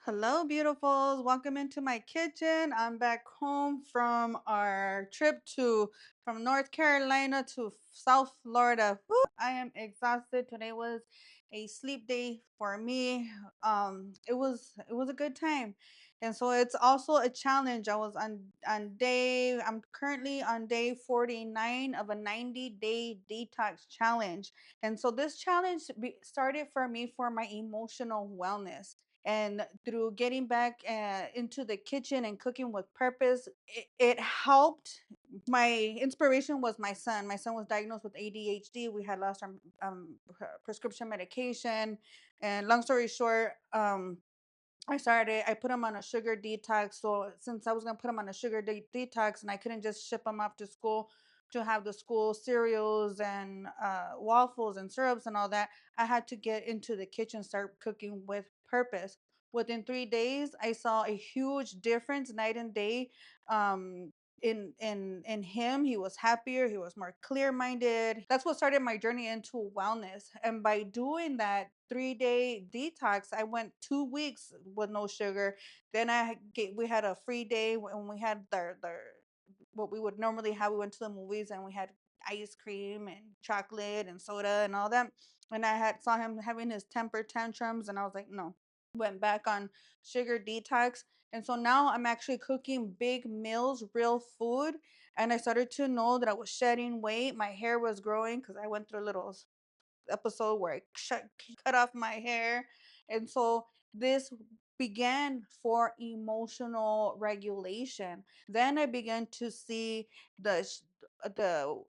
Hello, beautifuls. Welcome into my kitchen. I'm back home from our trip to from North Carolina to South Florida. Woo! I am exhausted. Today was a sleep day for me. It was a good time. And so it's also a challenge. I was I'm currently on day 49 of a 90-day detox challenge. And so this challenge started for me for my emotional wellness, and through getting back into the kitchen and cooking with purpose, it helped. My inspiration was my son was diagnosed with ADHD. We had lost our prescription medication, and long story short, I put him on a sugar detox. So since I was gonna put him on a sugar detox, and I couldn't just ship him off to school to have the school cereals and waffles and syrups and all that, I had to get into the kitchen, start cooking with purpose. Within 3 days, I saw a huge difference, night and day. Um, in him, he was happier, he was more clear minded. That's what started my journey into wellness. And by doing that 3-day detox, I went 2 weeks with no sugar. Then we had a free day when we had the what we would normally have. We went to the movies and we had ice cream and chocolate and soda and all that. And I had saw him having his temper tantrums, and I was like, no. Went back on sugar detox. And so now I'm actually cooking big meals, real food. And I started to know that I was shedding weight. My hair was growing because I went through a little episode where cut off my hair. And so this began for emotional regulation. Then I began to see the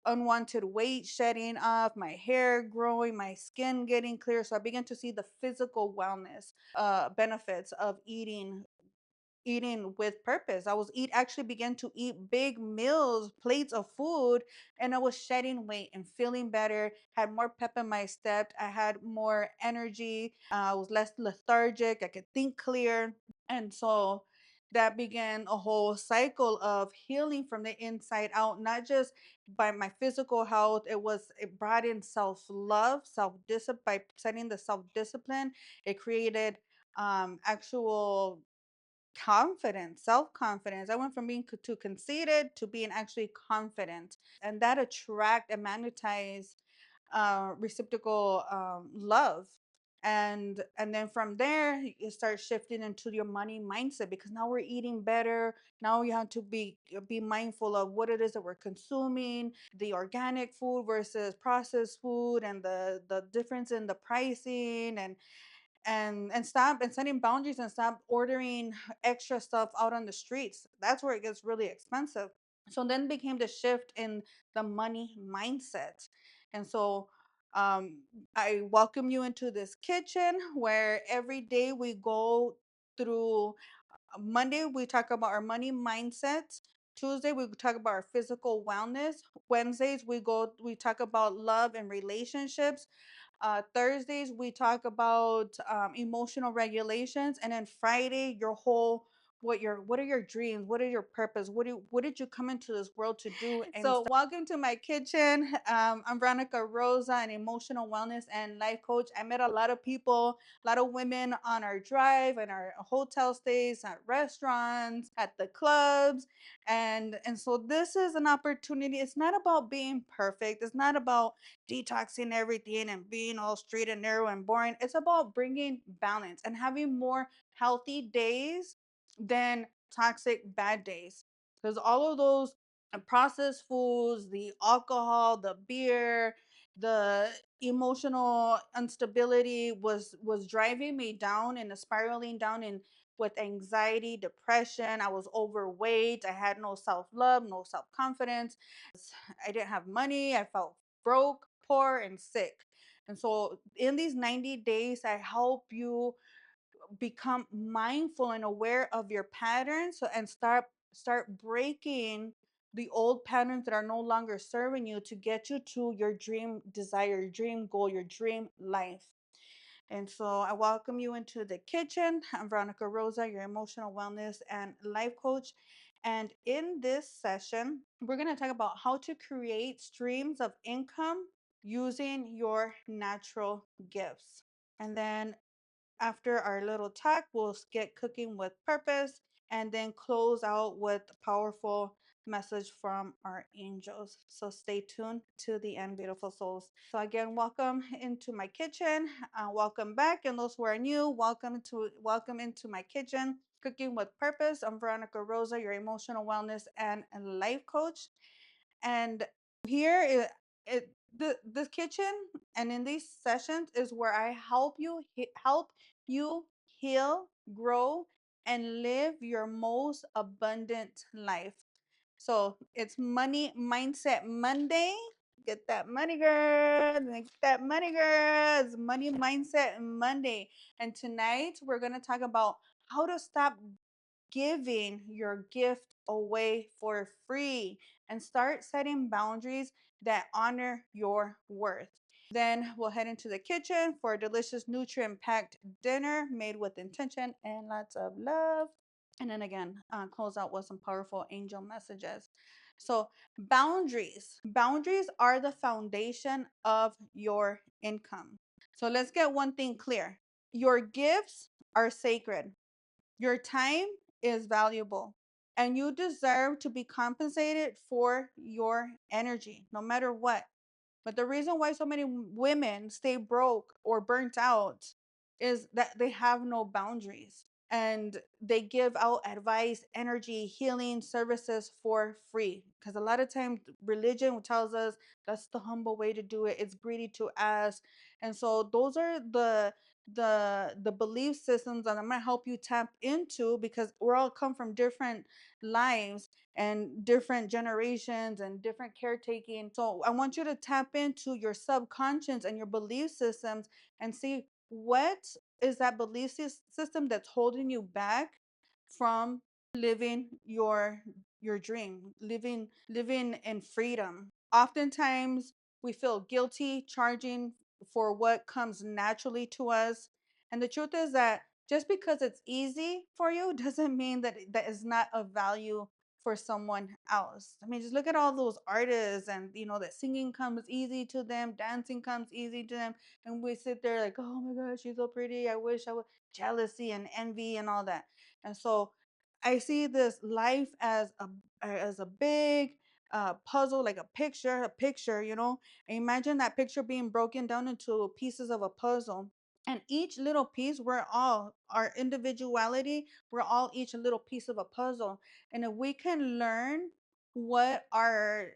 unwanted weight shedding off, my hair growing, my skin getting clear. So I began to see the physical wellness benefits of eating with purpose. I was eat actually began to eat big meals, plates of food, and I was shedding weight and feeling better, had more pep in my step, I had more energy, I was less lethargic, I could think clear. And so that began a whole cycle of healing from the inside out, not just by my physical health. It brought in self-love, self-discipline. By setting the self-discipline, it created actual confidence, self-confidence. I went from being too conceited to being actually confident, and that attract and magnetize reciprocal love. And then from there you start shifting into your money mindset, because now we're eating better. Now you have to be mindful of what it is that we're consuming, the organic food versus processed food, and the difference in the pricing, and stop and setting boundaries and stop ordering extra stuff out on the streets. That's where it gets really expensive. So then became the shift in the money mindset. And so um, I welcome you into this kitchen where every day we go through. Monday we talk about our money mindset. Tuesday we talk about our physical wellness. Wednesdays we talk about love and relationships. Thursdays we talk about emotional regulations, and then Friday your whole what are your dreams? What are your purpose? What did you come into this world to do? And so welcome to my kitchen. I'm Veronica, Rosa, an emotional wellness and life coach. I met a lot of people, a lot of women on our drive and our hotel stays, at restaurants, at the clubs, and so this is an opportunity. It's not about being perfect. It's not about detoxing everything and being all straight and narrow and boring. It's about bringing balance and having more healthy days than toxic bad days. Because all of those processed foods, the alcohol, the beer, the emotional instability was driving me down and spiraling down in with anxiety, depression. I was overweight. I had no self-love, no self-confidence. I didn't have money. I felt broke, poor, and sick. And so in these 90 days, I help you become mindful and aware of your patterns, and start breaking the old patterns that are no longer serving you, to get you to your dream desire, your dream goal, your dream life. And so I welcome you into the kitchen. I'm Veronica Rosa, your emotional wellness and life coach. And in this session, we're going to talk about how to create streams of income using your natural gifts. And then After our little talk, we'll get cooking with purpose and then close out with a powerful message from our angels. So stay tuned to the end, beautiful souls. So again, welcome into my kitchen. Welcome back, and those who are new, welcome into my kitchen. Cooking with Purpose. I'm Veronica Rosa, your emotional wellness and life coach. And here this kitchen and in these sessions is where I help you heal, grow, and live your most abundant life. So it's Money Mindset Monday. Get that money, girl. Get that money, girl. It's Money Mindset Monday. And tonight we're going to talk about how to stop giving your gift away for free and start setting boundaries that honor your worth. Then we'll head into the kitchen for a delicious nutrient packed dinner made with intention and lots of love. And then again, close out with some powerful angel messages. So, boundaries. Boundaries are the foundation of your income. So, let's get one thing clear: your gifts are sacred, your time is valuable, and you deserve to be compensated for your energy, no matter what. But the reason why so many women stay broke or burnt out is that they have no boundaries and they give out advice, energy, healing services for free. Because a lot of times religion tells us that's the humble way to do it. It's greedy to ask. And so those are the belief systems that I'm gonna help you tap into, because we're all come from different lives and different generations and different caretaking. So I want you to tap into your subconscious and your belief systems and see what is that belief system that's holding you back from living your dream, living in freedom. Oftentimes we feel guilty charging for what comes naturally to us. And the truth is that just because it's easy for you doesn't mean that that is not of value for someone else. I mean, just look at all those artists, and that singing comes easy to them, dancing comes easy to them, and we sit there like, oh my gosh, she's so pretty. I wish I would. Jealousy and envy and all that. And so I see this life as a big puzzle, like a picture. Imagine that picture being broken down into pieces of a puzzle. And each little piece, we're all our individuality, we're all each a little piece of a puzzle. And if we can learn what our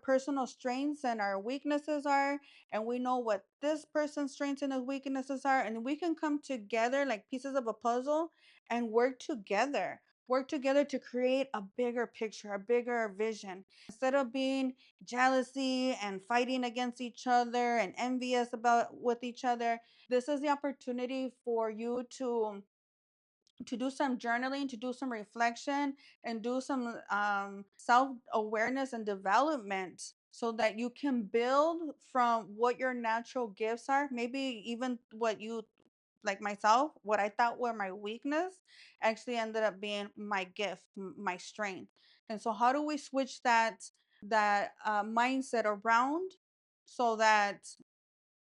personal strengths and our weaknesses are, and we know what this person's strengths and his weaknesses are, and we can come together like pieces of a puzzle and work together to create a bigger picture, a bigger vision. Instead of being jealousy and fighting against each other and envious about with each other, this is the opportunity for you to do some journaling, to do some reflection, and do some self awareness and development so that you can build from what your natural gifts are. Maybe even what you, like myself, what I thought were my weakness actually ended up being my gift, my strength. And so, how do we switch that mindset around so that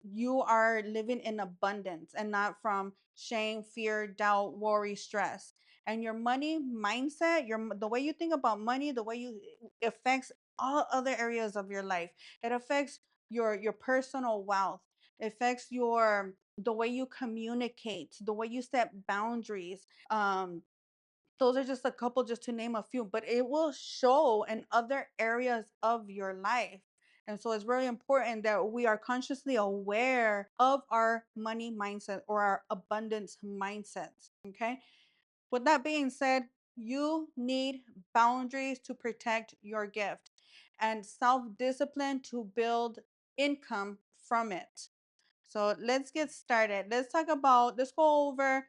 you are living in abundance and not from shame, fear, doubt, worry, stress? And your money mindset, the way you think about money, the way you affects all other areas of your life. It affects your personal wealth. It affects your the way you communicate, the way you set boundaries. Those are just a couple, just to name a few, but it will show in other areas of your life. And so it's very important that we are consciously aware of our money mindset or our abundance mindsets. Okay. With that being said, you need boundaries to protect your gift and self discipline to build income from it. So let's get started. Let's go over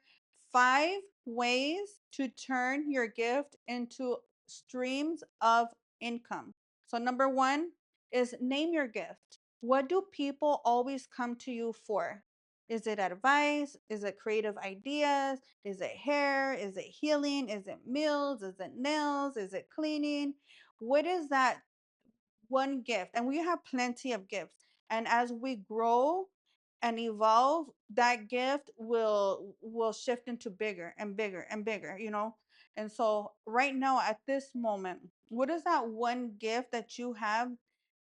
5 ways to turn your gift into streams of income. So, number one is name your gift. What do people always come to you for? Is it advice? Is it creative ideas? Is it hair? Is it healing? Is it meals? Is it nails? Is it cleaning? What is that one gift? And we have plenty of gifts. And as we grow and evolve, that gift will shift into bigger and bigger and bigger, you know. And so right now at this moment, what is that one gift that you have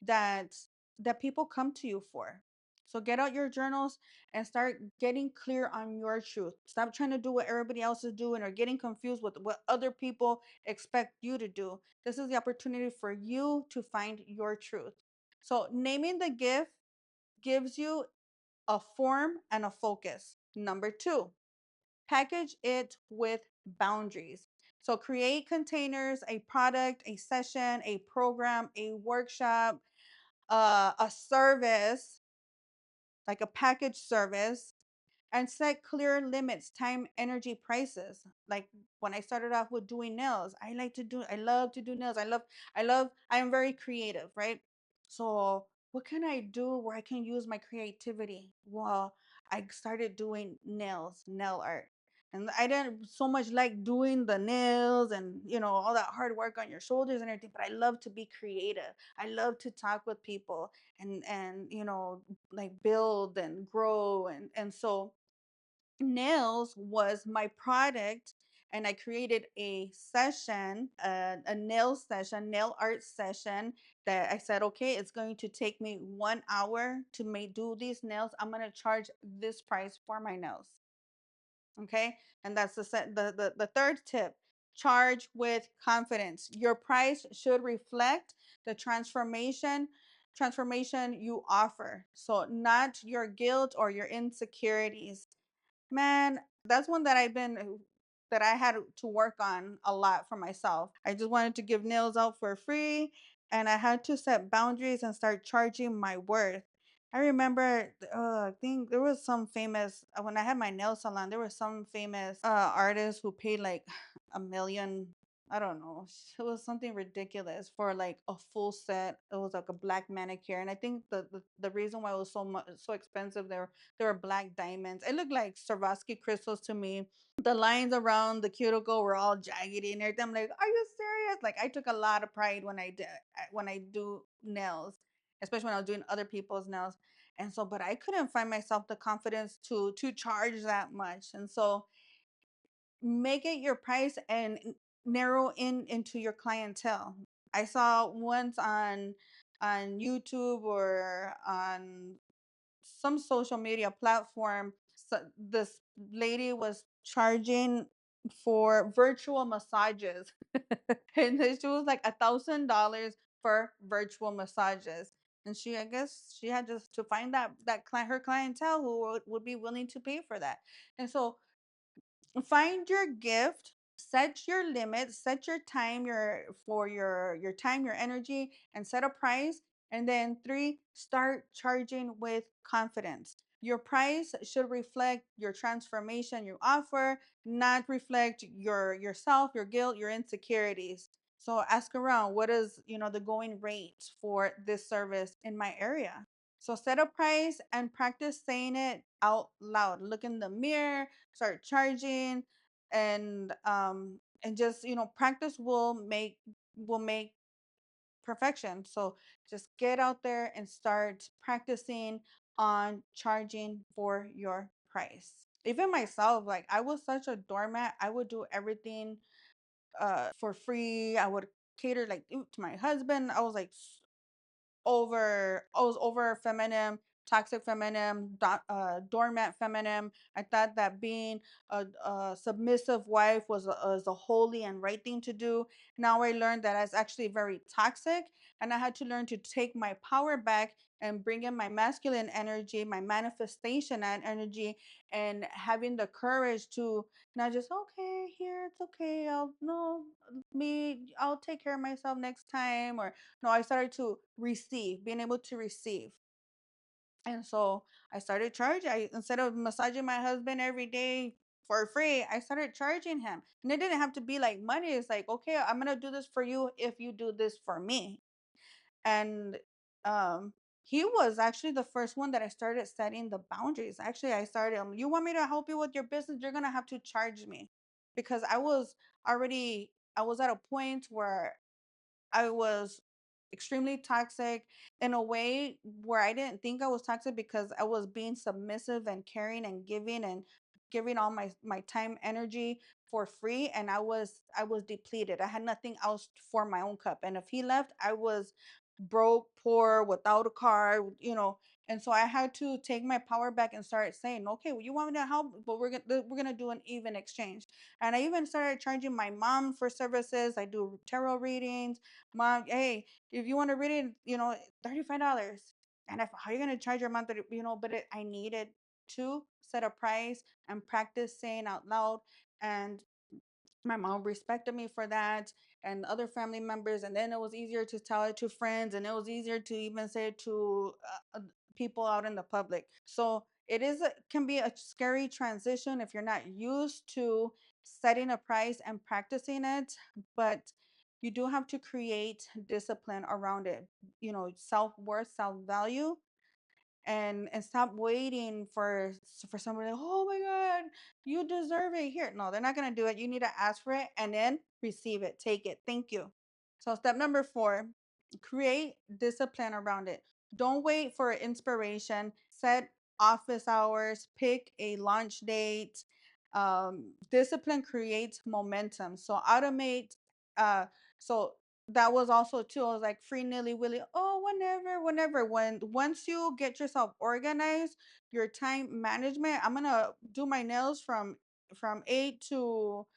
that that people come to you for? So get out your journals and start getting clear on your truth. Stop trying to do what everybody else is doing or getting confused with what other people expect you to do. This is the opportunity for you to find your truth. So naming the gift gives you a form and a focus. Number two, package it with boundaries. So create containers, a product, a session, a program, a workshop, a service, like a package service, and set clear limits, time, energy, prices. Like when I started off with doing nails, I love to do nails. I am very creative, right? So what can I do where I can use my creativity? Well, I started doing nails, nail art. And I didn't so much like doing the nails and, you know, all that hard work on your shoulders and everything, but I love to be creative. I love to talk with people and you know, like build and grow. And so nails was my product, and I created a session, a nail session, nail art session, that I said, okay, it's going to take me 1 hour to make do these nails. I'm going to charge this price for my nails. Okay. And that's the third tip. Charge with confidence. Your price should reflect the transformation you offer, so not your guilt or your insecurities. Man, that's one that that I had to work on a lot for myself. I just wanted to give nails out for free, and I had to set boundaries and start charging my worth. I remember, I think there was some famous, when I had my nail salon, there was some famous artist who paid like 1 million. I don't know. It was something ridiculous for like a full set. It was like a black manicure, and I think the reason why it was so expensive, there were black diamonds. It looked like Swarovski crystals to me. The lines around the cuticle were all jaggedy and everything. I'm like, are you serious? Like I took a lot of pride when I do nails, especially when I was doing other people's nails. And so, but I couldn't find myself the confidence to charge that much. And so make it your price and narrow in into your clientele. I saw once on YouTube or on some social media platform, so this lady was charging for virtual massages. And then she was like $1,000 for virtual massages. And she, I guess she had just to find that client, her clientele who would be willing to pay for that. And so find your gift, set your limits, set your time, your time, your energy, and set a price. And then three, start charging with confidence. Your price should reflect your transformation you offer, not reflect yourself, your guilt, your insecurities. So ask around, what is, you know, the going rate for this service in my area? So set a price and practice saying it out loud. Look in the mirror, start charging, and just, you know, practice will make perfection. So just get out there and start practicing on charging for your price. Even myself, like I was such a doormat. I would do everything for free. I would cater like to my husband. I was over feminine, toxic feminine, doormat feminine. I thought that being a submissive wife was a holy and right thing to do. Now I learned that it's actually very toxic, and I had to learn to take my power back and bring in my masculine energy, my manifestation and energy, and having the courage to not just, okay, here, it's okay, I'll no I'll take care of myself next time, or no, I started to receive, being able to receive. And so I started charging. Instead of massaging my husband every day for free, I started charging him. And it didn't have to be like money. It's like, okay, I'm going to do this for you if you do this for me. And he was actually the first one that I started setting the boundaries. Actually, I started, you want me to help you with your business? You're going to have to charge me, because I was at a point where I was extremely toxic in a way where I didn't think I was toxic because I was being submissive and caring and giving all my time, energy for free, and I was depleted. I had nothing else for my own cup. And if he left, I was broke, poor, without a car, and so I had to take my power back and start saying, okay, well, you want me to help, but we're gonna do an even exchange. And I even started charging my mom for services. I do tarot readings. Mom, hey, if you want to read it, $35. And if how are you gonna charge your mom 30, but I needed to set a price and practice saying out loud. And my mom respected me for that, and other family members. And then it was easier to tell it to friends, and it was easier to even say it to people out in the public. So can be a scary transition if you're not used to setting a price and practicing it, but you do have to create discipline around it. Self-worth, self-value, and stop waiting for somebody, oh my god, you deserve it. Here, no, they're not going to do it. You need to ask for it and then receive it, take it, thank you. So step number 4, create discipline around it. Don't wait for inspiration. Set office hours, pick a launch date. Discipline creates momentum. So automate. So that was also too. I was like free nilly willy. Oh, whenever. Once you get yourself organized, your time management. I'm gonna do my nails from 8 to.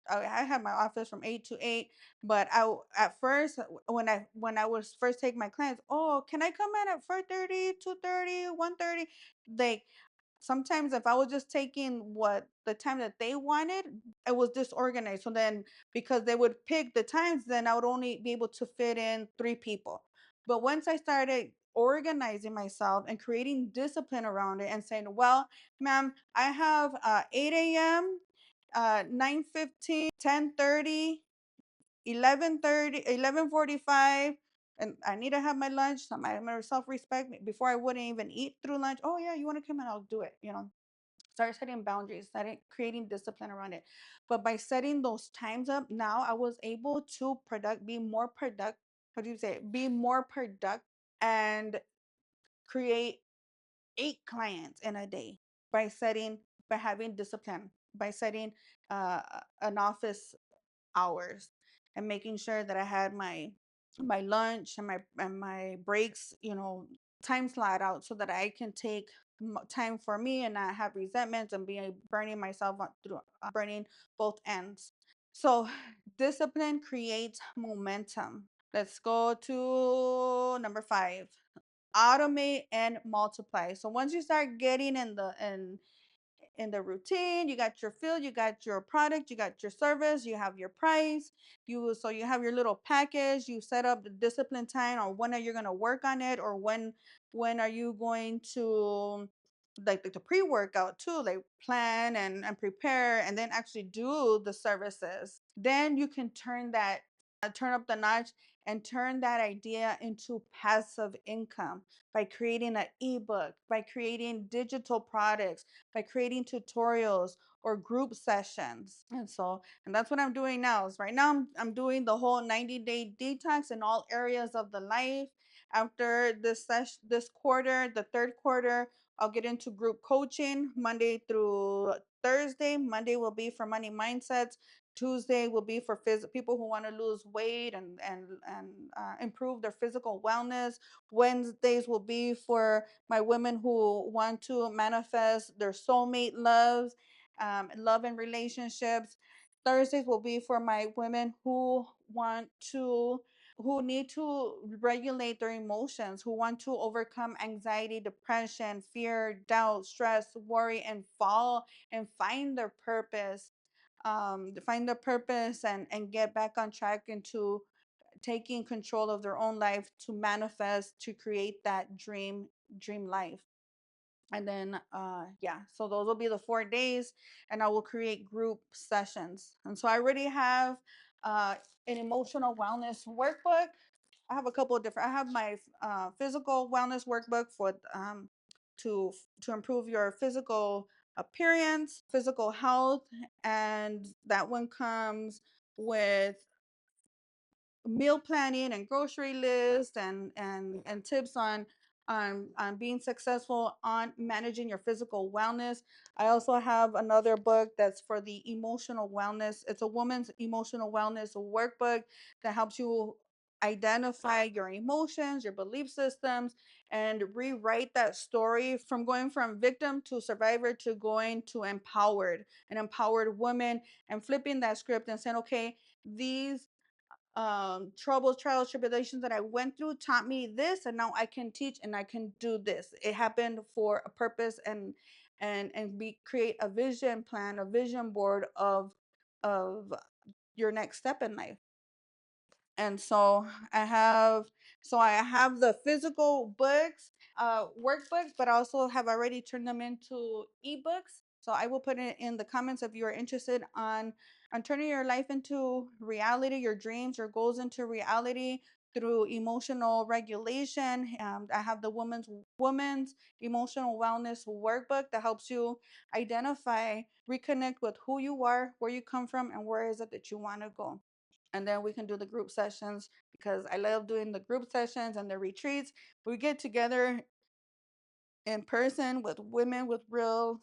I have my office from 8 to 8, but at first when I was first taking my clients, oh, can I come in at 4:30, 2:30, 1:30? Like sometimes if I was just taking what the time that they wanted, it was disorganized. So then because they would pick the times, then I would only be able to fit in 3 people. But once I started organizing myself and creating discipline around it and saying, well, ma'am, I have 8 a.m., 9:15, 10:30, 11:30, 11:45, and I need to have my lunch. So my self-respect before I wouldn't even eat through lunch. Oh yeah, you want to come in? I'll do it. Start setting boundaries, starting creating discipline around it. But by setting those times up, now I was able to be more product. How do you say it? Be more productive and create 8 clients in a day by having discipline, by setting uh, an office hours and making sure that I had my lunch and my breaks, time slot out so that I can take time for me and not have resentments and be burning myself through burning both ends. So discipline creates momentum. Let's go to number 5. Automate and multiply. So once you start getting in the routine, you got your field, you got your product, you got your service, you have your price, you have your little package, you set up the discipline time, or when are you going to work on it, or when are you going to like the pre-workout too, like plan and prepare and then actually do the services. Then you can turn up the notch and turn that idea into passive income by creating an ebook, by creating digital products, by creating tutorials or group sessions. And that's what I'm doing now. Is right now I'm doing the whole 90-day detox in all areas of the life. After this quarter, the third quarter, I'll get into group coaching Monday through Thursday. Monday will be for money mindsets. Tuesday will be for people who want to lose weight and improve their physical wellness. Wednesdays will be for my women who want to manifest their soulmate love and relationships. Thursdays will be for my women who need to regulate their emotions, who want to overcome anxiety, depression, fear, doubt, stress, worry, and fall and find their purpose and get back on track into taking control of their own life to manifest, to create that dream life. And then yeah, so those will be the 4 days, and I will create group sessions. And so I already have uh an emotional wellness workbook. I have a couple of different. I have my physical wellness workbook for to to improve your physical appearance, physical health, and that one comes with meal planning and grocery list and tips on being successful on managing your physical wellness. I also have another book that's for the emotional wellness. It's a woman's emotional wellness workbook that helps you identify your emotions, your belief systems, and rewrite that story from going from victim to survivor to going to empowered, an empowered woman, and flipping that script and saying, okay, these troubles, trials, tribulations that I went through taught me this, and now I can teach and I can do this. It happened for a purpose, and be create a vision plan, a vision board of your next step in life. And so I have the physical books, workbooks, but I also have already turned them into ebooks. So I will put it in the comments if you are interested on turning your life into reality, your dreams, your goals into reality through emotional regulation. I have the woman's emotional wellness workbook that helps you identify, reconnect with who you are, where you come from, and where is it that you want to go. And then we can do the group sessions because I love doing the group sessions and the retreats. We get together in person with women with real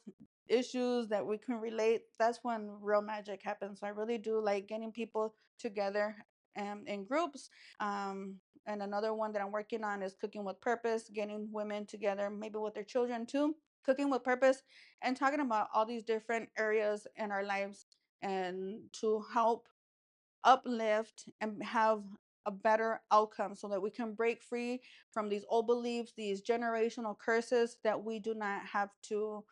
issues that we can relate. That's when real magic happens. So I really do like getting people together in groups. Um, and another one that I'm working on is cooking with purpose, getting women together, maybe with their children too. Cooking with purpose and talking about all these different areas in our lives and to help uplift and have a better outcome so that we can break free from these old beliefs, these generational curses that we do not have to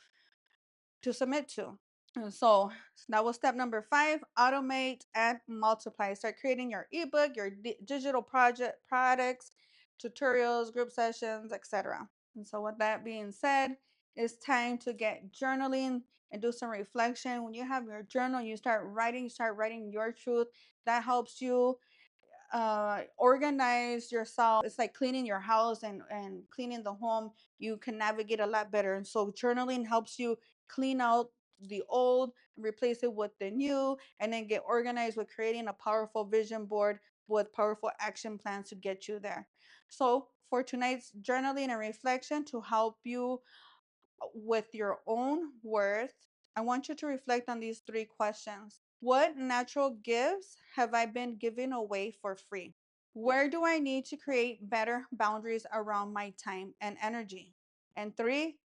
submit to. And so that was step number 5: automate and multiply. Start creating your ebook, your digital project products, tutorials, group sessions, etc. And so with that being said, it's time to get journaling and do some reflection. When you have your journal, you start writing your truth. That helps you organize yourself. It's like cleaning your house and cleaning the home. You can navigate a lot better. And so journaling helps you clean out the old and replace it with the new, and then get organized with creating a powerful vision board with powerful action plans to get you there. So for tonight's journaling and reflection, to help you with your own worth, I want you to reflect on these 3 questions. What natural gifts have I been giving away for free? Where do I need to create better boundaries around my time and energy? And 3,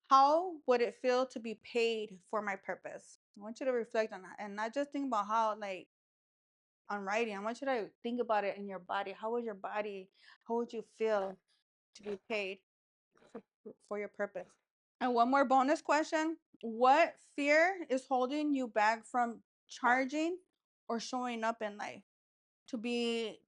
how would it feel to be paid for my purpose? I want you to reflect on that and not just think about how, like, on writing. I want you to think about it in your body. How would you feel to be paid for your purpose? And one more bonus question. What fear is holding you back from charging or showing up in life? To be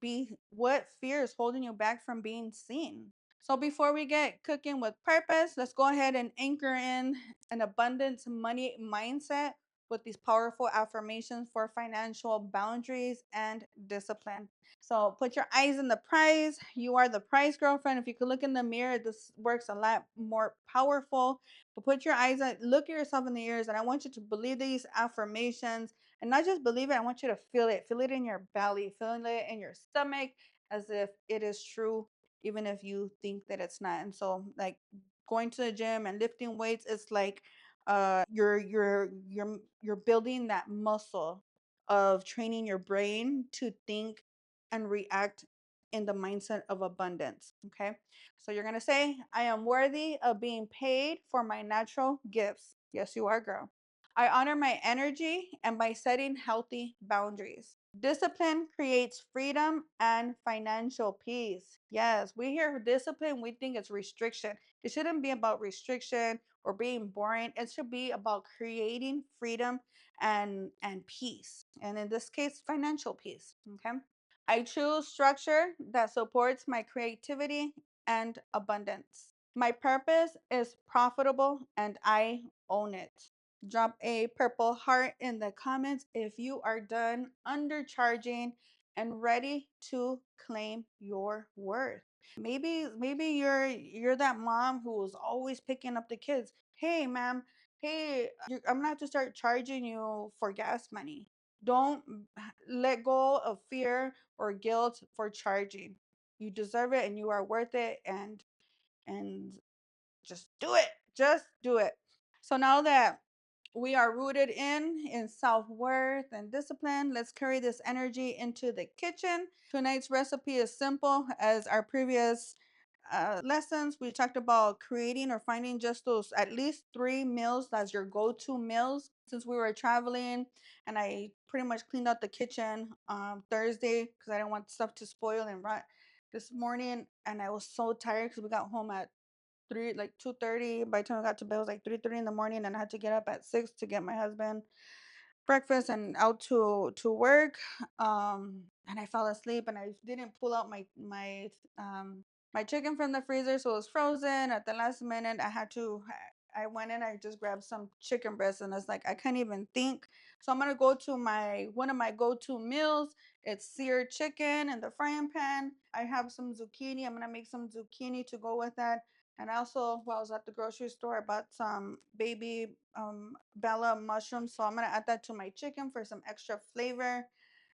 What fear is holding you back from being seen? So before we get cooking with purpose, let's go ahead and anchor in an abundance money mindset with these powerful affirmations for financial boundaries and discipline. So put your eyes in the prize. You are the prize, girlfriend. If you could look in the mirror, this works a lot more powerful. But put your eyes on, look at yourself in the ears, and I want you to believe these affirmations, and not just believe it. I want you to feel it. Feel it in your belly. Feel it in your stomach, as if it is true, even if you think that it's not. And so, like, going to the gym and lifting weights, it's like you're building that muscle of training your brain to think and react in the mindset of abundance. Okay. So you're going to say, I am worthy of being paid for my natural gifts. Yes, you are, girl. I honor my energy and by setting healthy boundaries. Discipline creates freedom and financial peace. Yes, we hear discipline, we think it's restriction. It shouldn't be about restriction or being boring. It should be about creating freedom and peace. And in this case, financial peace. Okay. I choose structure that supports my creativity and abundance. My purpose is profitable and I own it. Drop a purple heart in the comments if you are done undercharging and ready to claim your worth. Maybe you're that mom who's always picking up the kids. Hey, ma'am. Hey, I'm gonna have to start charging you for gas money. Don't let go of fear or guilt for charging. You deserve it and you are worth it, and just do it. Just do it. So now that we are rooted in self-worth and discipline, let's carry this energy into the kitchen. Tonight's recipe is simple as our previous lessons. We talked about creating or finding just those at least 3 meals as your go-to meals. Since we were traveling and I pretty much cleaned out the kitchen Thursday because I didn't want stuff to spoil and rot this morning, and I was so tired because we got home at 2:30. By the time I got to bed, it was like 3:30 in the morning, and I had to get up at 6 to get my husband breakfast and out to work. And I fell asleep, and I didn't pull out my chicken from the freezer, so it was frozen. At the last minute, I went in, I just grabbed some chicken breast, and it's like I can't even think. So I'm gonna go to my one of my go-to meals. It's seared chicken in the frying pan. I have some zucchini. I'm gonna make some zucchini to go with that. And also, while I was at the grocery store, I bought some baby Bella mushrooms. So I'm gonna add that to my chicken for some extra flavor.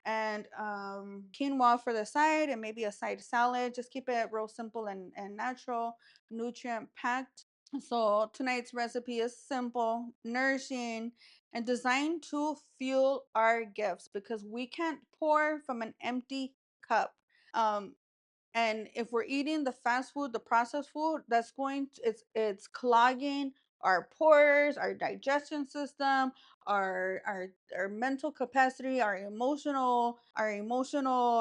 And quinoa for the side, and maybe a side salad. Just keep it real simple and natural, nutrient packed. So tonight's recipe is simple, nourishing, and designed to fuel our gifts because we can't pour from an empty cup. Um, and if we're eating the fast food, the processed food, it's clogging our pores, our digestion system, our mental capacity, our emotional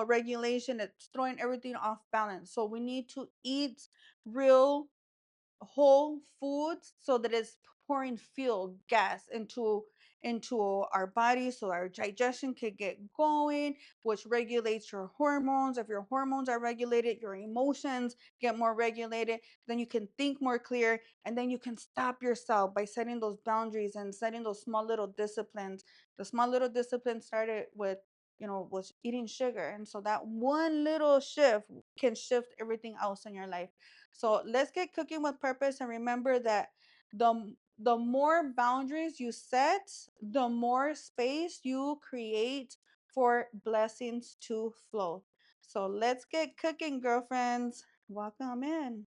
regulation. It's throwing everything off balance. So we need to eat real whole foods so that it's pouring fuel gas into our body so our digestion could get going, which regulates your hormones. If your hormones are regulated, your emotions get more regulated, then you can think more clear, and then you can stop yourself by setting those boundaries and setting those small little disciplines. The small little disciplines started with was eating sugar, and so that one little shift can shift everything else in your life. So let's get cooking with purpose, and remember that the more boundaries you set, the more space you create for blessings to flow. So let's get cooking, girlfriends. Welcome in.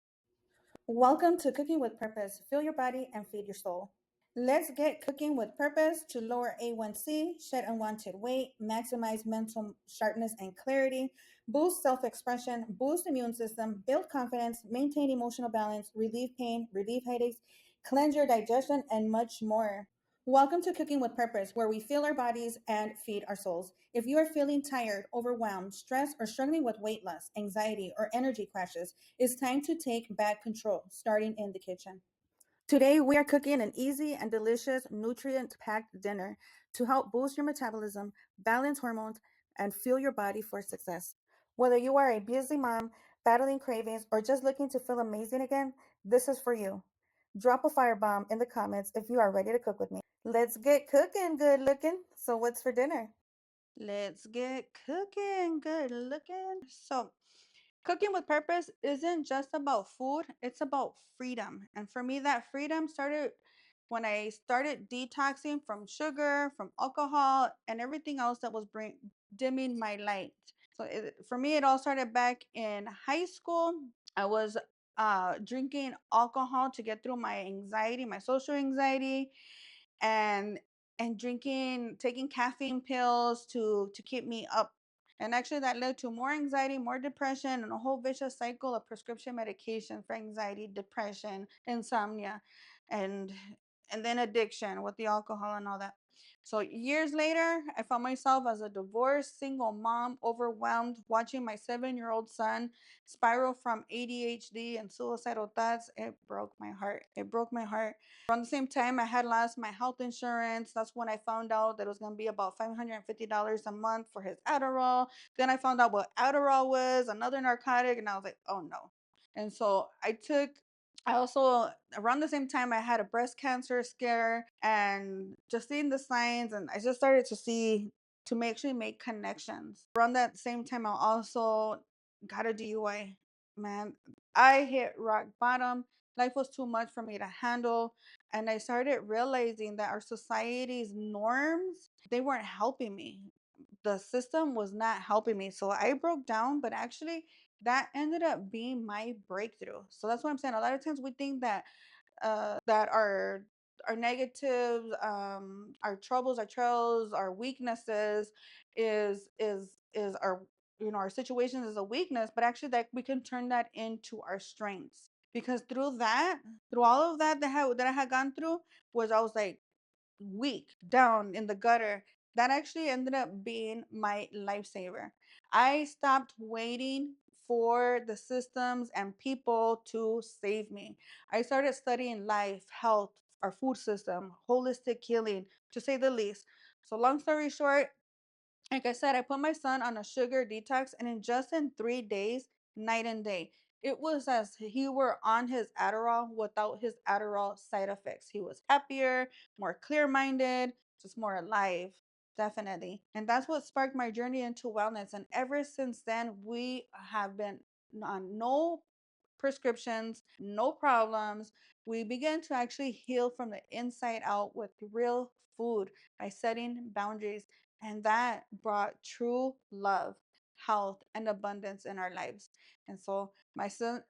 Welcome to Cooking with Purpose. Fill your body and feed your soul. Let's get cooking with purpose to lower A1C, shed unwanted weight, maximize mental sharpness and clarity, boost self expression, boost immune system, build confidence, maintain emotional balance, relieve pain, relieve headaches, cleanse your digestion, and much more. Welcome to Cooking with Purpose, where we fill our bodies and feed our souls. If you are feeling tired, overwhelmed, stressed, or struggling with weight loss, anxiety, or energy crashes, it's time to take back control, starting in the kitchen. Today, we are cooking an easy and delicious, nutrient packed dinner to help boost your metabolism, balance hormones, and fuel your body for success. Whether you are a busy mom, battling cravings, or just looking to feel amazing again, this is for you. Drop a firebomb in the comments if you are ready to cook with me. Let's get cooking, good looking. So, what's for dinner? Let's get cooking, good looking. So, cooking with purpose isn't just about food, it's about freedom. And for me, that freedom started when I started detoxing from sugar, from alcohol, and everything else that was dimming my light. So, for me, it all started back in high school. I was drinking alcohol to get through my anxiety, my social anxiety, and taking caffeine pills to keep me up. And actually that led to more anxiety, more depression, and a whole vicious cycle of prescription medication for anxiety, depression, insomnia, and and then addiction with the alcohol and all that. So years later, I found myself as a divorced single mom, overwhelmed, watching my 7-year-old son spiral from ADHD and suicidal thoughts. It broke my heart. It broke my heart. Around the same time, I had lost my health insurance. That's when I found out that it was going to be about $550 a month for his Adderall. Then I found out what Adderall was, another narcotic, and I was like, oh no. And so I also, around the same time, I had a breast cancer scare, and just seeing the signs, and I just started actually make connections. Around that same time, I also got a DUI. Man, I hit rock bottom. Life was too much for me to handle. And I started realizing that our society's norms, they weren't helping me. The system was not helping me. So I broke down, but actually that ended up being my breakthrough. So that's what I'm saying. A lot of times we think that our negatives, our troubles, our trails, our weaknesses is our, our situations is a weakness, but actually that we can turn that into our strengths. Because through all of that I had gone through, was I was like weak, down in the gutter, that actually ended up being my lifesaver. I stopped waiting for the systems and people to save me. I started studying life, health, our food system, holistic healing, to say the least. So, long story short, like I said, I put my son on a sugar detox, and in 3 days, night and day, it was as he were on his Adderall without his Adderall side effects. He was happier, more clear minded, just more alive, definitely. And that's what sparked my journey into wellness. And ever since then, we have been on no prescriptions, no problems. We began to actually heal from the inside out with real food by setting boundaries. And that brought true love, health, and abundance in our lives. And so my son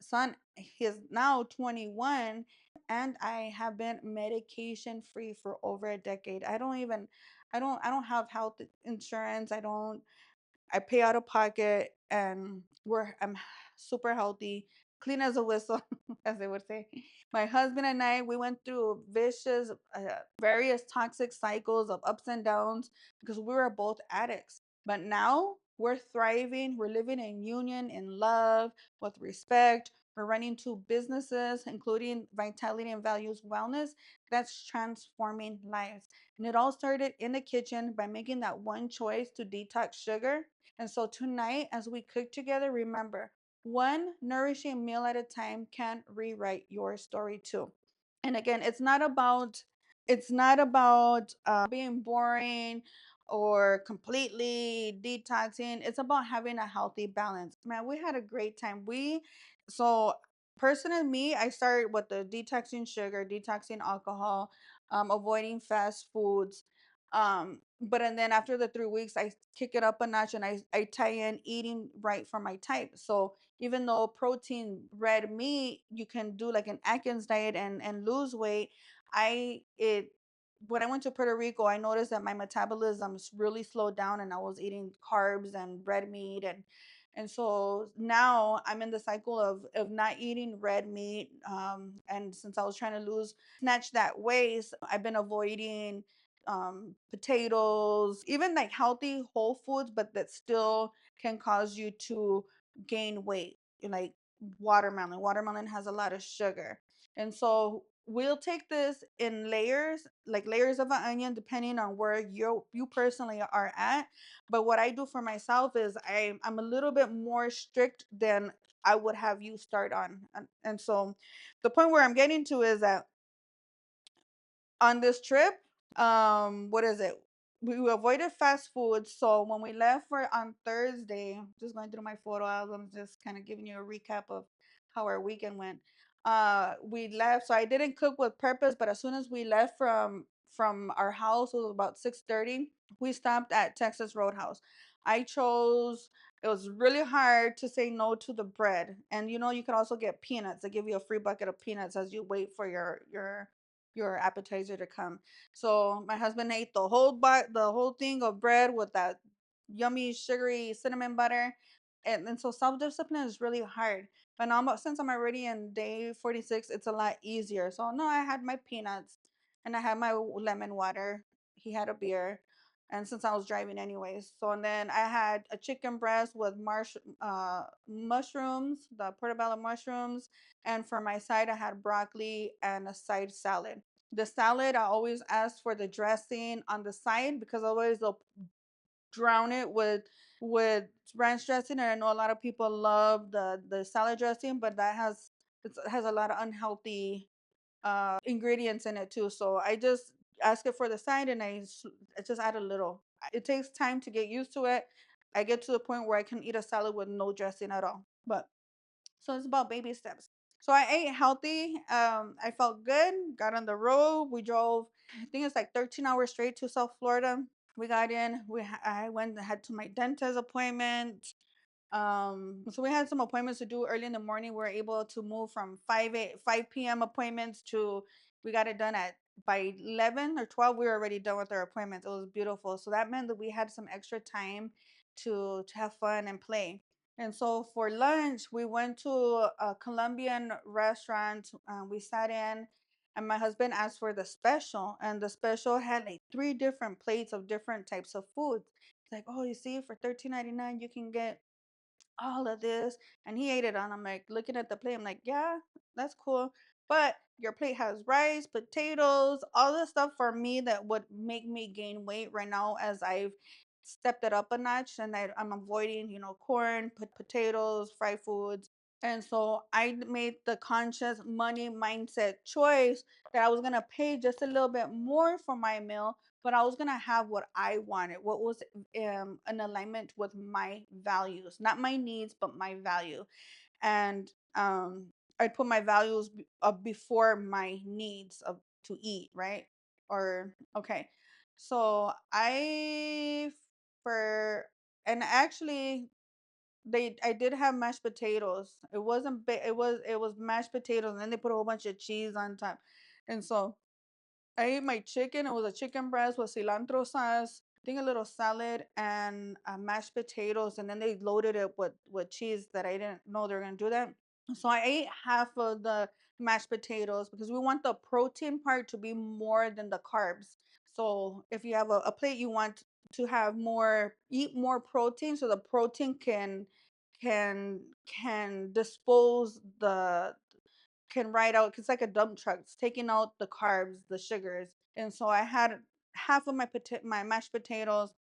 he is now 21, and I have been medication free for over a decade. I don't have health insurance. I pay out of pocket, and I'm super healthy, clean as a whistle, as they would say. My husband and I, we went through vicious, various toxic cycles of ups and downs because we were both addicts. But now we're thriving. We're living in union, in love, with respect. We're running two businesses, including Vitality and Values Wellness, that's transforming lives. And it all started in the kitchen by making that one choice to detox sugar. And so tonight, as we cook together, remember, one nourishing meal at a time can rewrite your story too. And again, it's not about being boring or completely detoxing. It's about having a healthy balance. Man, we had a great time. We so personally, me, I started with the detoxing sugar, detoxing alcohol, avoiding fast foods. But and then after the 3 weeks, I kick it up a notch, and I tie in eating right for my type. So even though protein, red meat, you can do like an Atkins diet and lose weight, I it when I went to Puerto Rico, I noticed that my metabolism really slowed down, and I was eating carbs and red meat, and so now I'm in the cycle of not eating red meat. And since I was trying to snatch that waist, I've been avoiding potatoes, even like healthy whole foods, but that still can cause you to gain weight. Like watermelon. Watermelon has a lot of sugar. And so we'll take this in layers, like layers of an onion, depending on where you personally are at. But what I do for myself is I'm a little bit more strict than I would have you start on. And so the point where I'm getting to is that on this trip, what is it? We avoided fast food. So when we left for on Thursday, just going through my photo albums, just kind of giving you a recap of how our weekend went. We left. So I didn't cook with purpose, but as soon as we left from our house, it was about 6:30. We stopped at Texas Roadhouse. I chose. It was really hard to say no to the bread, and you could also get peanuts. They give you a free bucket of peanuts as you wait for your appetizer to come. So my husband ate the whole thing of bread with that yummy sugary cinnamon butter. And so self-discipline is really hard. But now since I'm already in day 46, it's a lot easier. So no, I had my peanuts and I had my lemon water. He had a beer. And since I was driving anyways. So and then I had a chicken breast with mushrooms, the portobello mushrooms. And for my side, I had broccoli and a side salad. The salad, I always ask for the dressing on the side because otherwise they'll drown it with ranch dressing. And I know a lot of people love the salad dressing, but it has a lot of unhealthy ingredients in it too. So I just ask it for the side, and I just add a little. It takes time to get used to it. I get to the point where I can eat a salad with no dressing at all. But so it's about baby steps. So I ate healthy. I felt good. Got on the road. We drove. I think it's like 13 hours straight to South Florida. We got in. I went. Had to my dentist appointment. So we had some appointments to do early in the morning. We were able to move from 5 p.m. appointments to we got it done at by 11 or 12. We were already done with our appointments. It was beautiful. So that meant that we had some extra time to have fun and play. And so for lunch, we went to a Colombian restaurant. We sat in, and my husband asked for the special, and the special had like three different plates of different types of food. It's like, oh, you see, for 13.99, you can get all of this, and he ate it on. I'm like looking at the plate. I'm like, yeah, that's cool, but your plate has rice, potatoes, all the stuff for me that would make me gain weight right now as I've stepped it up a notch, and I'm avoiding, corn, potatoes, fried foods. And so I made the conscious money mindset choice that I was gonna pay just a little bit more for my meal, but I was gonna have what I wanted, what was in alignment with my values, not my needs, but my value. And I put my values before my needs of to eat, right? Or okay, so for and actually I did have mashed potatoes. It wasn't big. It was mashed potatoes, and then they put a whole bunch of cheese on top, and so I ate my chicken. It was a chicken breast with cilantro sauce, I think a little salad, and mashed potatoes. And then they loaded it with cheese that I didn't know they were going to do that. So I ate half of the mashed potatoes because we want the protein part to be more than the carbs. So if you have a plate, you want to have eat more protein so the protein can can dispose the can ride out. It's like a dump truck. It's taking out the carbs, the sugars. And so I had half of my mashed potatoes,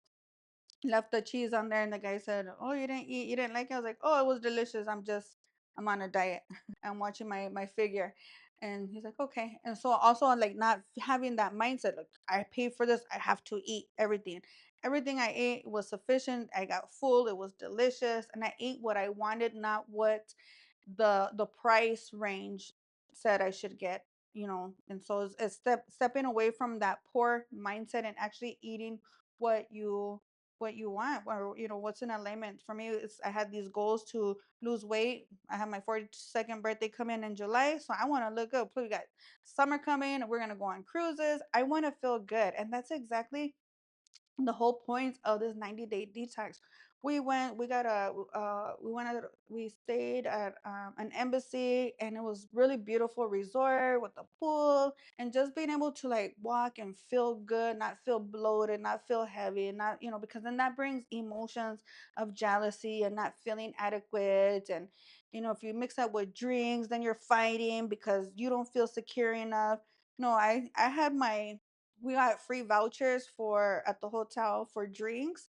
left the cheese on there, and the guy said, "Oh, you didn't eat, you didn't like it." I was like, "Oh, it was delicious. I'm on a diet. I'm watching my figure." And he's like, "Okay." And so also like not having that mindset, like I paid for this, I have to eat everything. Everything I ate was sufficient. I got full. It was delicious, and I ate what I wanted, not what the price range said I should get. And so it's stepping away from that poor mindset and actually eating what you want, or what's in alignment. For me, I had these goals to lose weight. I have my 42nd birthday coming in July, so I want to look up. We got summer coming, we're going to go on cruises. I want to feel good, and that's exactly the whole point of this 90-day detox. We stayed at an embassy, and it was really beautiful resort with a pool, and just being able to like walk and feel good, not feel bloated, not feel heavy, not, because then that brings emotions of jealousy and not feeling adequate. And if you mix that with drinks, then you're fighting because you don't feel secure enough. No, I had my we got free vouchers for at the hotel for drinks.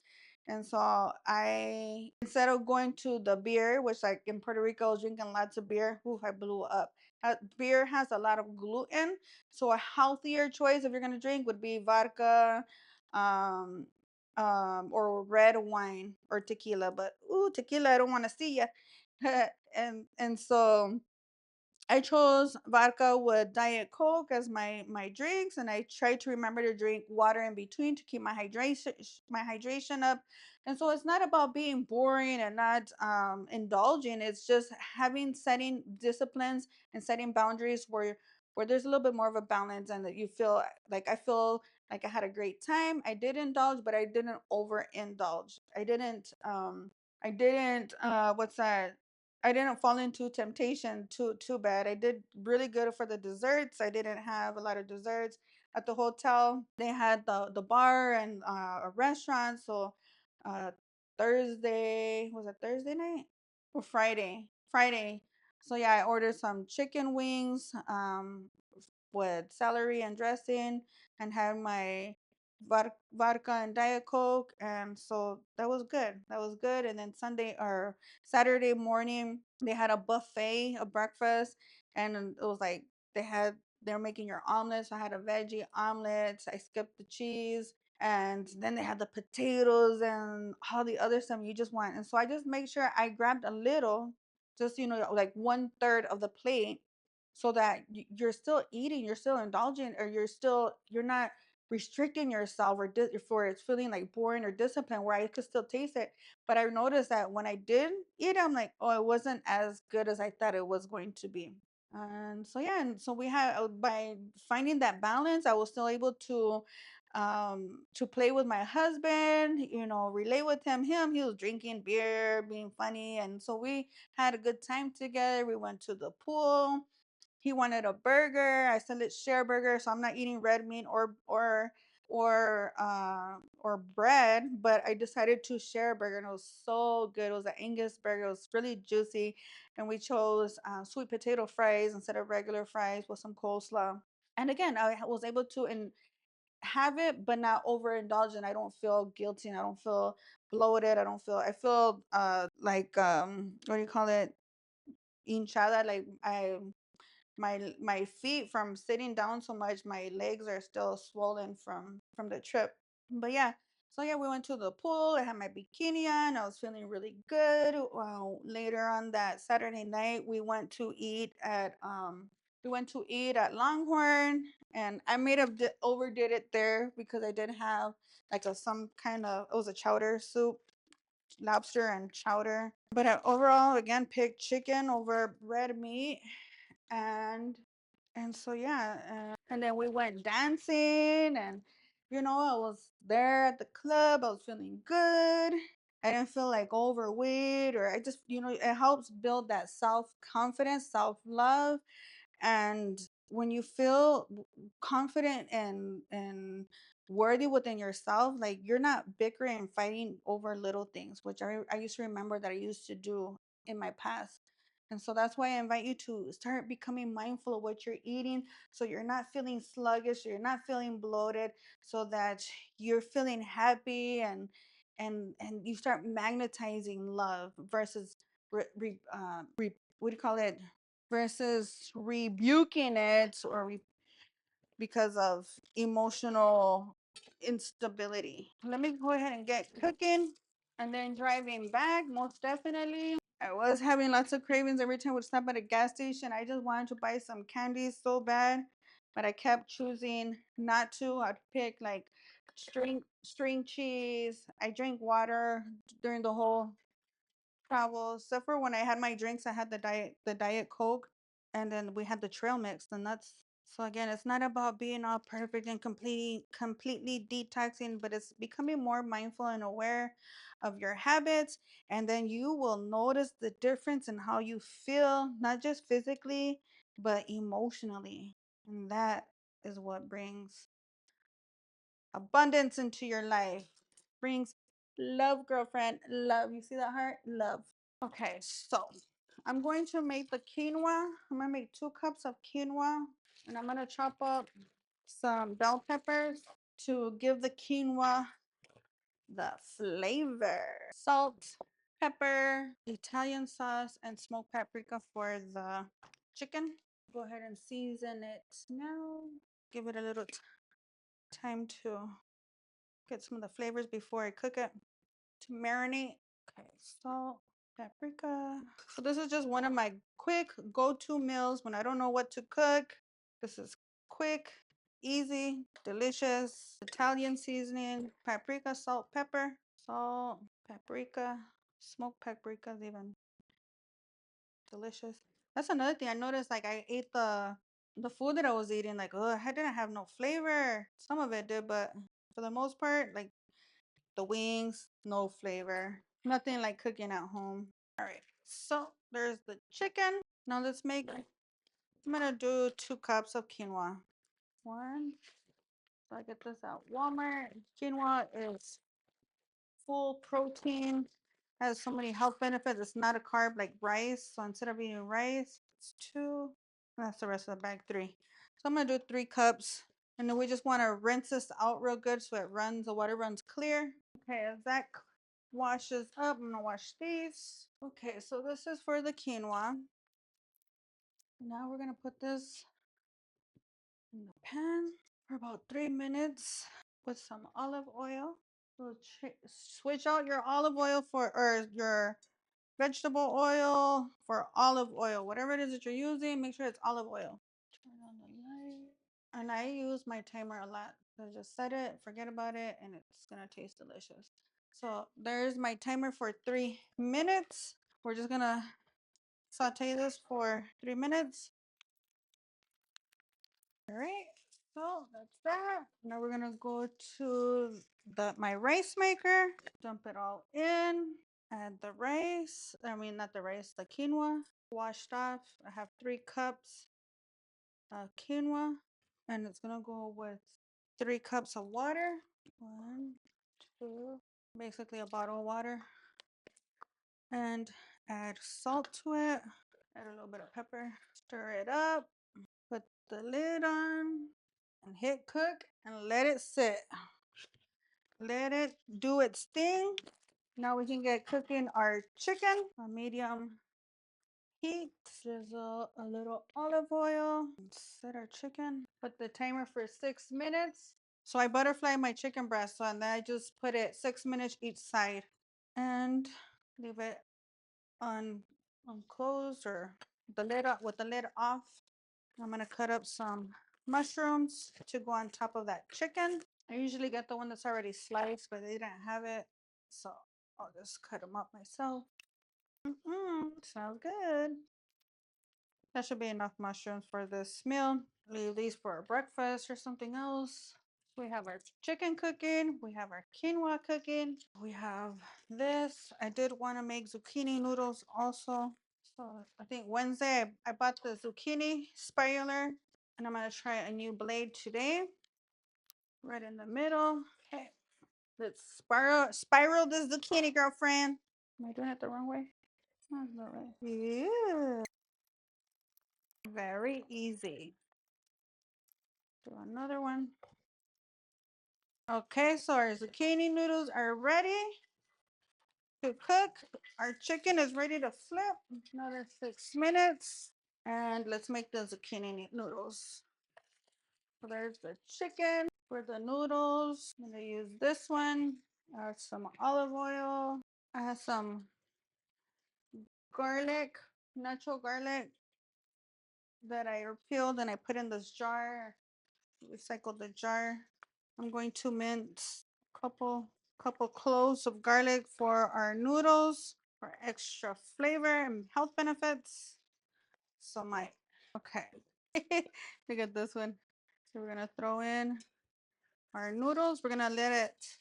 And so I, instead of going to the beer, which like in Puerto Rico, I was drinking lots of beer. Ooh, I blew up. Beer has a lot of gluten. So a healthier choice if you're going to drink would be vodka, um, or red wine or tequila. But ooh, tequila, I don't want to see ya. And so I chose vodka with Diet Coke as my drinks, and I try to remember to drink water in between to keep my hydration up. And so it's not about being boring and not indulging. It's just setting disciplines and setting boundaries where there's a little bit more of a balance, and that you feel like I had a great time. I did indulge, but I didn't overindulge. I didn't what's that? I didn't fall into temptation too bad. I did really good for the desserts. I didn't have a lot of desserts at the hotel. They had the bar and a restaurant. So uh Thursday, was it Thursday night or Friday? Friday. So yeah, I ordered some chicken wings with celery and dressing, and had my vodka and Diet Coke. And so that was good. That was good. And then Sunday or Saturday morning, they had a buffet of breakfast, and it was like they were making your omelets. So I had a veggie omelet. I skipped the cheese. And then they had the potatoes and all the other stuff you just want. And so I just make sure I grabbed a little just like 1/3 of the plate, so that you're still eating, you're still indulging, or you're not restricting yourself, or for it's feeling like boring or discipline, where I could still taste it. But I noticed that when I did eat, I'm like, oh, it wasn't as good as I thought it was going to be. And so yeah, and so we had, by finding that balance, I was still able to play with my husband, relate with him. He was drinking beer, being funny, and so we had a good time together. We went to the pool. He wanted a burger. I said let's share burger, so I'm not eating red meat or bread, but I decided to share a burger, and it was so good. It was an Angus burger. It was really juicy, and we chose sweet potato fries instead of regular fries with some coleslaw. And again, I was able to have it, but not overindulge, and I don't feel guilty, and I don't feel bloated. I feel like what do you call it? Hinchada, like my feet, from sitting down so much, my legs are still swollen from the trip. But yeah, so yeah, we went to the pool. I had my bikini on. I was feeling really good. Later on that Saturday night, we went to eat at Longhorn, and I made up overdid it there because I did have like some kind of, it was a chowder soup, lobster and chowder. But I overall again picked chicken over red meat, and so yeah, and then we went dancing, and I was there at the club. I was feeling good. I didn't feel like overweight, or I just, it helps build that self confidence, self love. And when you feel confident and worthy within yourself, like you're not bickering and fighting over little things, which I used to remember that I used to do in my past. And so that's why I invite you to start becoming mindful of what you're eating, so you're not feeling sluggish, so you're not feeling bloated, so that you're feeling happy, and you start magnetizing love versus what do you call it, versus rebuking it, because of emotional instability. Let me go ahead and get cooking, and then driving back, most definitely. I was having lots of cravings every time I would stop at a gas station. I just wanted to buy some candy so bad, but I kept choosing not to. I'd pick like string cheese. I drank water during the whole travel, except for when I had my drinks. I had the diet Coke, and then we had the trail mix, the nuts. So again, it's not about being all perfect and completely detoxing, but it's becoming more mindful and aware of your habits, and then you will notice the difference in how you feel, not just physically, but emotionally. And that is what brings abundance into your life. Brings love, girlfriend, love. You see that heart? Love. Okay, so I'm going to make the quinoa. I'm gonna make 2 cups of quinoa, and I'm gonna chop up some bell peppers to give the quinoa the flavor. Salt, pepper, Italian sauce, and smoked paprika for the chicken. Go ahead and season it now. Give it a little time to get some of the flavors before I cook it, to marinate. Okay, salt, paprika. So this is just one of my quick go-to meals when I don't know what to cook. This is quick, easy, delicious. Italian seasoning, paprika, salt, pepper, salt, paprika, smoked paprika is even delicious. That's another thing I noticed. Like I ate the food that I was eating, like, oh, I didn't have no flavor. Some of it did, but for the most part, like the wings, no flavor. Nothing like cooking at home. All right, so there's the chicken. Now let's make, I'm gonna do 2 cups of quinoa. One, so I get this at Walmart. Quinoa is full protein, has so many health benefits. It's not a carb like rice. So instead of eating rice, it's 2. And that's the rest of the bag, 3. So I'm gonna do 3 cups. And then we just wanna rinse this out real good so the water runs clear. Okay, as that washes up, I'm gonna wash these. Okay, so this is for the quinoa. Now we're gonna put this in the pan for about 3 minutes with some olive oil. So switch out your olive oil for, or your vegetable oil, for olive oil. Whatever it is that you're using, make sure it's olive oil. Turn on the light. And I use my timer a lot. So just set it, forget about it, and it's gonna taste delicious. So there's my timer for 3 minutes. We're just gonna saute this for 3 minutes. All right, so that's that. Now we're gonna go to my rice maker, dump it all in, add the rice. I mean, not the rice, the quinoa washed off. I have 3 cups of quinoa, and it's gonna go with 3 cups of water. One, two, basically a bottle of water, and add salt to it. Add a little bit of pepper. Stir it up. Put the lid on and hit cook and let it sit. Let it do its thing. Now we can get cooking our chicken on medium heat. Drizzle a little olive oil. Set our chicken. Put the timer for 6 minutes. So I butterfly my chicken breast, so and then I just put it 6 minutes each side and leave it on closed or the lid up with the lid off. I'm gonna cut up some mushrooms to go on top of that chicken. I usually get the one that's already sliced, but they didn't have it, so I'll just cut them up myself. Sounds good. That should be enough mushrooms for this meal. Leave these for breakfast or something else. We have our chicken cooking. We have our quinoa cooking. We have this. I did want to make zucchini noodles also. So I think Wednesday I bought the zucchini spiraler, and I'm gonna try a new blade today. Right in the middle. Okay. Let's spiral this zucchini, girlfriend. Am I doing it the wrong way? That's not right. Yeah. Very easy. Do another one. Okay, so our zucchini noodles are ready to cook. Our chicken is ready to flip. Another 6 minutes. And let's make the zucchini noodles. So there's the chicken. For the noodles, I'm going to use this one. Add some olive oil. I have some garlic, natural garlic that I peeled and I put in this jar. Recycled the jar. I'm going to mince a couple cloves of garlic for our noodles for extra flavor and health benefits. So okay. Look at this one. So we're gonna throw in our noodles. We're gonna let it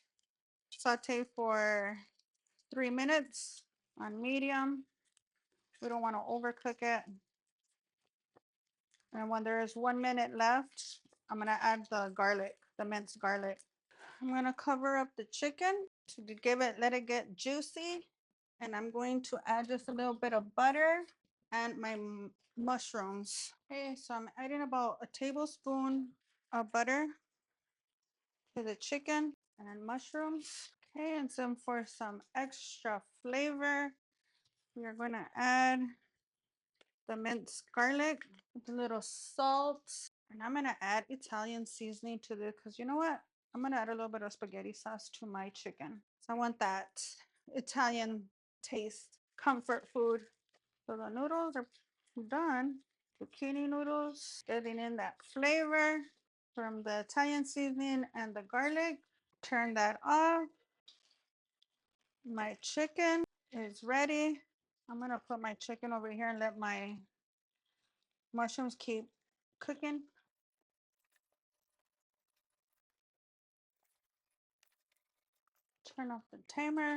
saute for 3 minutes on medium. We don't want to overcook it. And when there is 1 minute left, I'm gonna add the garlic, the minced garlic. I'm gonna cover up the chicken to let it get juicy. And I'm going to add just a little bit of butter and my mushrooms. Okay, so I'm adding about a tablespoon of butter to the chicken and mushrooms. Okay, and for some extra flavor, we are going to add the minced garlic with a little salt. And I'm going to add Italian seasoning to this because you know what? I'm going to add a little bit of spaghetti sauce to my chicken. So I want that Italian taste, comfort food. So the noodles are done. Zucchini noodles, getting in that flavor from the Italian seasoning and the garlic. Turn that off. My chicken is ready. I'm gonna put my chicken over here and let my mushrooms keep cooking. Turn off the timer.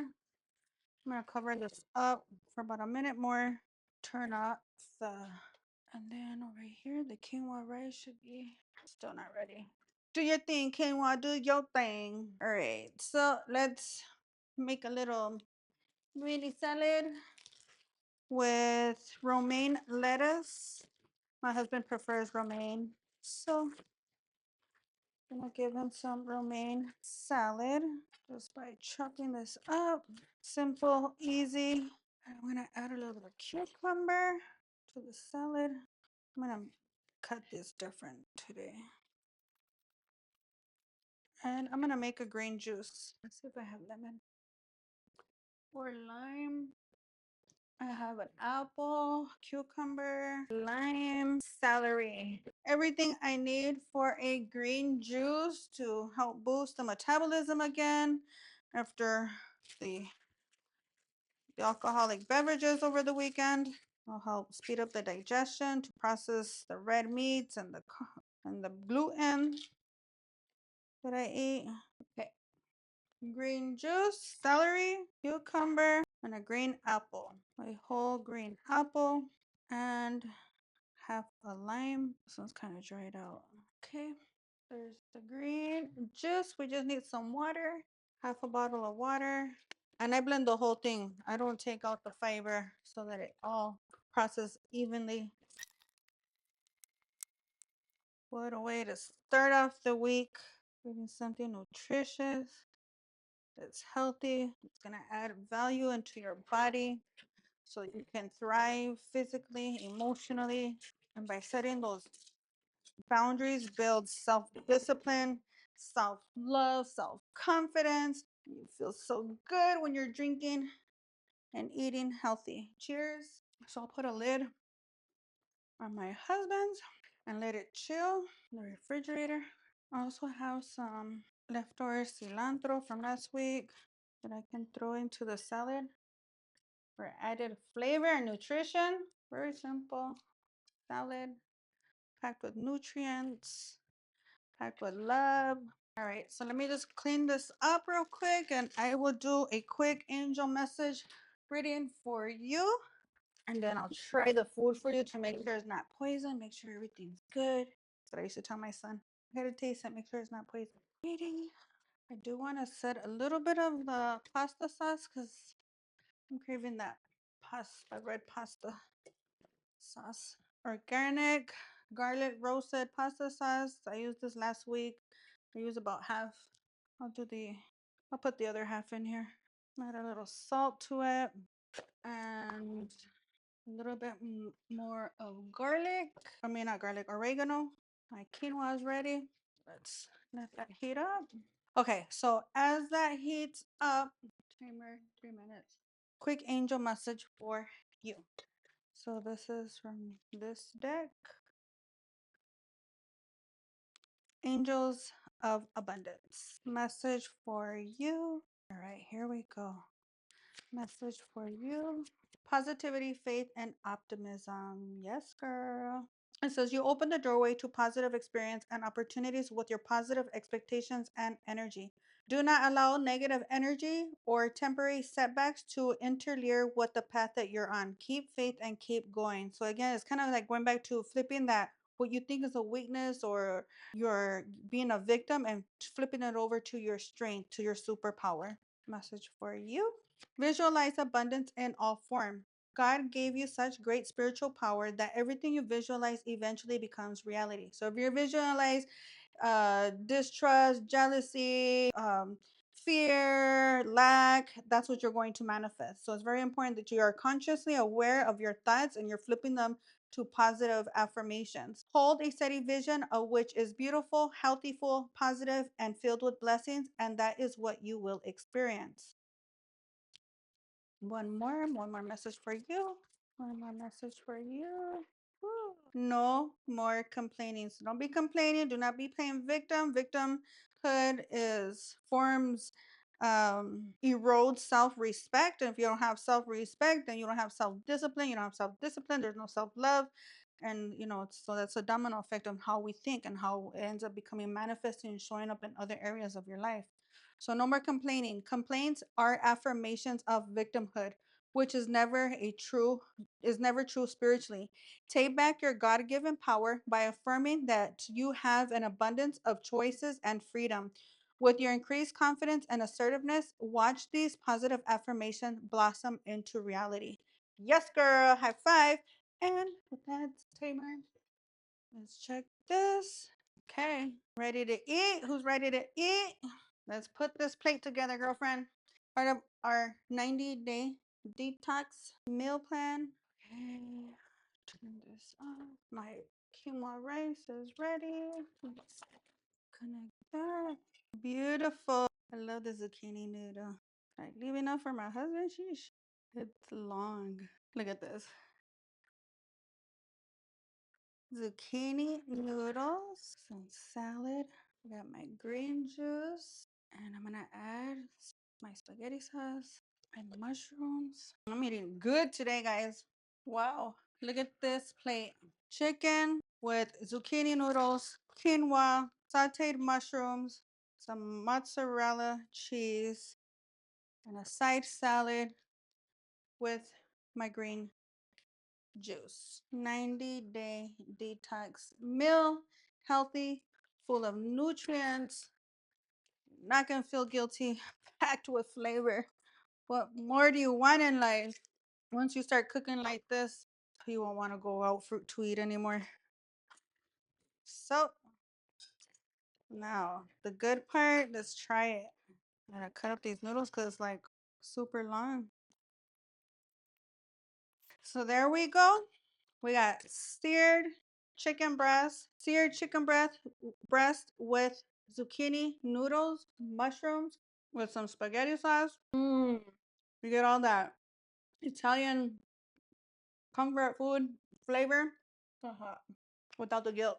I'm gonna cover this up for about a minute more. Turn off the, and then over here, the quinoa rice should be still not ready. Do your thing, quinoa, do your thing. All right, so let's make a little mini salad with romaine lettuce. My husband prefers romaine, so I'm gonna give him some romaine salad just by chopping this up. Simple, easy. I'm gonna add a little bit of cucumber to the salad. I'm gonna cut this different today. And I'm gonna make a green juice. Let's see if I have lemon or lime. I have an apple, cucumber, lime, celery. Everything I need for a green juice to help boost the metabolism again after the, the alcoholic beverages over the weekend. Will help speed up the digestion to process the red meats and the gluten that I eat. Okay. Green juice, celery, cucumber, and a green apple. A whole green apple and half a lime. This one's kind of dried out. Okay, there's the green juice. We just need some water, half a bottle of water. And I blend the whole thing. I don't take out the fiber so that it all processes evenly. What a way to start off the week. Eating something nutritious, that's healthy. It's going to add value into your body so you can thrive physically, emotionally. And by setting those boundaries, build self-discipline, self-love, self-confidence. You feel so good when you're drinking and eating healthy. Cheers. So I'll put a lid on my husband's and let it chill in the refrigerator. I also have some leftover cilantro from last week that I can throw into the salad for added flavor and nutrition. Very simple salad packed with nutrients, packed with love. All right, so let me just clean this up real quick and I will do a quick angel message reading for you. And then I'll try the food for you to make sure it's not poison, make sure everything's good. That's what I used to tell my son. I gotta taste it, make sure it's not poison. Reading. I do want to set a little bit of the pasta sauce because I'm craving that red pasta sauce. Organic garlic roasted pasta sauce. I used this last week. I used about half. I'll put the other half in here. Add a little salt to it and a little bit more of garlic. I mean, not garlic, oregano. My quinoa is ready. Let's let that heat up. Okay, so as that heats up, timer 3 minutes. Quick angel message for you. So this is from this deck. Angels of Abundance. Message for you. All right, here we go. Message for you. Positivity, faith, and optimism. Yes, girl. It says you open the doorway to positive experience and opportunities with your positive expectations and energy. Do not allow negative energy or temporary setbacks to interfere with the path that you're on. Keep faith and keep going. So again, it's kind of like going back to flipping that what you think is a weakness or you're being a victim and flipping it over to your strength, to your superpower. Message for you. Visualize abundance in all form. God gave you such great spiritual power that everything you visualize eventually becomes reality. So if you visualize distrust, jealousy, fear, lack, that's what you're going to manifest. So it's very important that you are consciously aware of your thoughts and you're flipping them to positive affirmations. Hold a steady vision of which is beautiful, healthful, positive, and filled with blessings, and that is what you will experience. One more message for you. One more message for you. Woo. No more complaining. So don't be complaining. Do not be playing victim. Victimhood is forms erode self-respect. And if you don't have self-respect, then you don't have self-discipline. You don't have self-discipline. There's no self-love. And so that's a domino effect of how we think and how it ends up becoming manifesting and showing up in other areas of your life. So no more complaining. Complaints are affirmations of victimhood, which is never true spiritually. Take back your God-given power by affirming that you have an abundance of choices and freedom. With your increased confidence and assertiveness, watch these positive affirmations blossom into reality. Yes, girl. High five. And with that timer, let's check this. Okay, ready to eat? Who's ready to eat? Let's put this plate together, girlfriend. Part of our 90-day detox meal plan. Okay, turn this off. My quinoa rice is ready. Let's connect that. Beautiful. I love the zucchini noodle. I leave enough for my husband. Sheesh. It's long. Look at this. Zucchini noodles, some salad. I got my green juice. And I'm gonna add my spaghetti sauce and mushrooms. I'm eating good today, guys. Wow. Look at this plate. Chicken with zucchini noodles, quinoa, sauteed mushrooms, some mozzarella cheese, and a side salad with my green juice. 90-day detox meal, healthy, full of nutrients, not gonna feel guilty, packed with flavor. What more do you want in life? Once you start cooking like this, you won't want to go out to eat anymore. So now the good part, let's try it. I'm gonna cut up these noodles because it's like super long. So there we go. We got seared chicken breast with zucchini noodles, mushrooms, with some spaghetti sauce. You get all that Italian comfort food flavor without the guilt.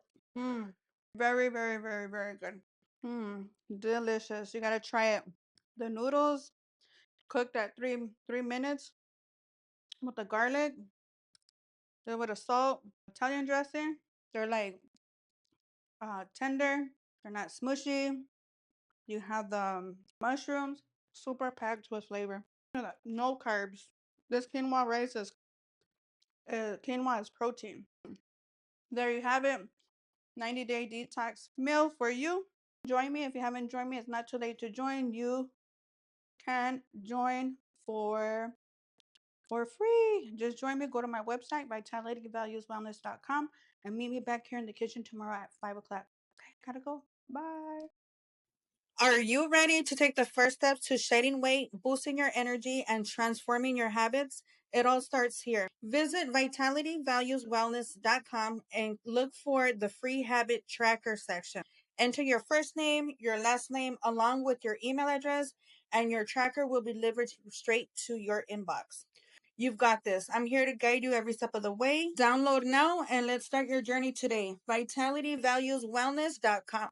Very, very, very, very good. Delicious. You gotta try it. The noodles cooked at three minutes with the garlic, then with the salt, Italian dressing. They're like tender. They're not smushy. You have the mushrooms, super packed with flavor. No carbs. This quinoa rice is quinoa is protein. There you have it. 90-day detox meal for you. Join me if you haven't joined me. It's not too late to join. You can join for free. Just join me. Go to my website, vitalityvalueswellness.com, and meet me back here in the kitchen tomorrow at 5 o'clock. Okay, gotta go. Bye. Are you ready to take the first steps to shedding weight, boosting your energy, and transforming your habits? It all starts here. Visit vitalityvalueswellness.com and look for the free habit tracker section. Enter your first name, your last name, along with your email address, and your tracker will be delivered straight to your inbox. You've got this. I'm here to guide you every step of the way. Download now and let's start your journey today. vitalityvalueswellness.com.